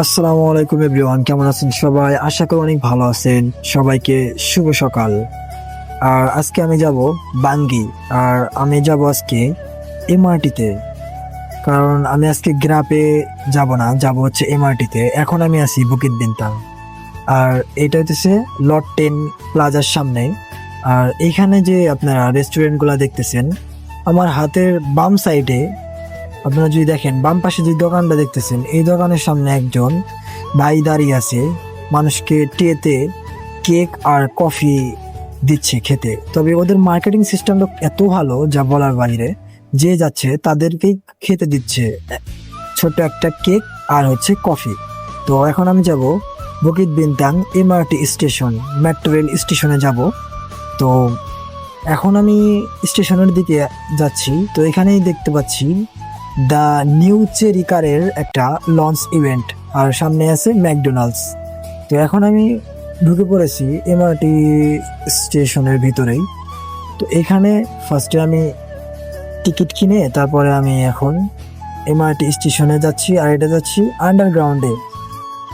আসসালামু আলাইকুম এভরিওয়ান, কেমন আছেন সবাই? আশা করি অনেক ভালো আছেন। সবাইকে শুভ সকাল। আর আজকে আমি যাব বাঙ্গি, আর আমি যাব আজকে এমআরটিতে। কারণ আমি আজকে গ্রাপে যাব না, যাব হচ্ছে এমআরটিতে। এখন আমি আছি বুকিত বিনতাং, আর এটা হচ্ছে লট 10 প্লাজার সামনে। আর এখানে যে আপনারা রেস্টুরেন্টগুলো দেখতেছেন, আমার হাতের বাম সাইডে আপনারা যদি দেখেন, বাম পাশে যে দোকানটা দেখতেছেন, এই দোকানের সামনে একজন ভাই দাঁড়িয়ে আছে, মানুষকে ট্রেতে কেক আর কফি দিচ্ছে খেতে। তবে ওদের মার্কেটিং সিস্টেমটা এত ভালো যা বলার বাইরে। যে যাচ্ছে তাদেরকেই খেতে দিচ্ছে ছোট একটা কেক আর হচ্ছে কফি। তো এখন আমি যাব Bukit বিনতাং MRT station, metro rail স্টেশনে যাব। তো এখন আমি স্টেশনের দিকে যাচ্ছি। তো এখানেই দেখতে পাচ্ছি দ্য নিউ চেরি কারের একটা লঞ্চ ইভেন্ট, আর সামনে আছে ম্যাকডোনাল্ডস। তো এখন আমি ঢুকে পড়েছি এমআরটি স্টেশনের ভিতরেই। তো এখানে ফার্স্টে আমি টিকিট কিনে তারপরে আমি এখন এমআরটি স্টেশনে যাচ্ছি, আর এটা যাচ্ছি আন্ডারগ্রাউন্ডে,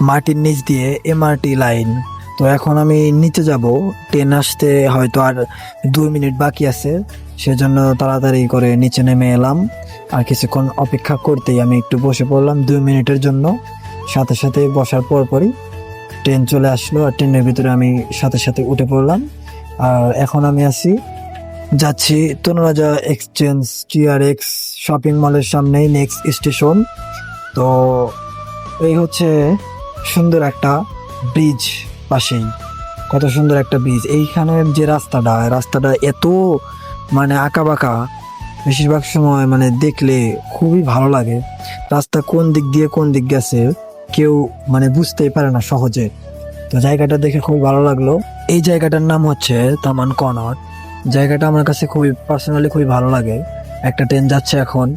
মাটির নিচ দিয়ে এমআরটি লাইন। তো এখন আমি নিচে যাব, ট্রেন আসতে হয়তো আর 2 মিনিট বাকি আছে, সেজন্য তাড়াতাড়ি করে নিচে নেমে এলাম। আর কিছুক্ষণ অপেক্ষা করতেই আমি একটু বসে পড়লাম 2 মিনিটের জন্য। সাথে সাথে বসার পরই ট্রেন চলে আসলো, আর ট্রেনের ভিতরে আমি সাথে সাথে উঠে পড়লাম। আর এখন আমি যাচ্ছি তনুরাজা এক্সচেঞ্জ টিআরএক্স শপিং মলের সামনেই নেক্সট স্টেশন। তো এই হচ্ছে সুন্দর একটা ব্রিজ, পাশেই কত সুন্দর একটা ব্রিজ। এইখানের যে রাস্তাটা এত মানে আঁকা বাঁকা, বেশিরভাগ সময় মানে দেখলে খুবই ভালো লাগে। রাস্তা কোন দিক দিয়ে কোন দিক গেছে কেউ মানে বুঝতেই পারে না সহজে। তো জায়গাটা দেখে খুব ভালো লাগলো। এই জায়গাটার নাম হচ্ছে তামান কনট। জায়গাটা আমার কাছে খুবই পার্সোনালি খুবই ভালো লাগে। একটা ট্রেন যাচ্ছে এখন,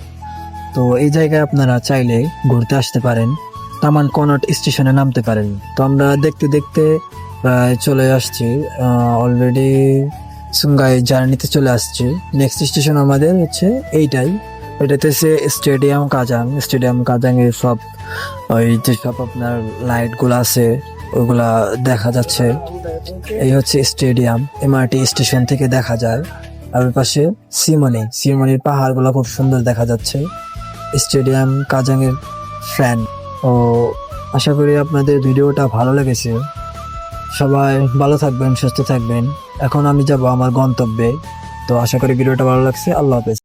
তো এই জায়গায় আপনারা চাইলে ঘুরতে আসতে পারেন, তামান কনট স্টেশনে নামতে পারেন। তো আমরা দেখতে দেখতে প্রায় চলে আসছি, অলরেডি সুঙ্গাই জার্নিতে চলে আসছি। নেক্সট স্টেশন আমাদের হচ্ছে এইটাই, এটাতে হচ্ছে স্টেডিয়াম কাজাং এর সব ওই যেসব আপনার লাইটগুলো আছে ওগুলা দেখা যাচ্ছে। এই হচ্ছে স্টেডিয়াম, এমআরটি স্টেশন থেকে দেখা যায়। আর ওই পাশে সিমনির পাহাড়গুলো খুব সুন্দর দেখা যাচ্ছে। স্টেডিয়াম কাজাং এর ফ্যান। ও আশা করি আপনাদের ভিডিওটা ভালো লেগেছে। সবাই ভালো থাকবেন, সুস্থ থাকবেন। এখন আমি যাব আমার গন্তব্যে। তো আশা করি ভিডিওটা ভালো লাগছে। আল্লাহ হাফেজ।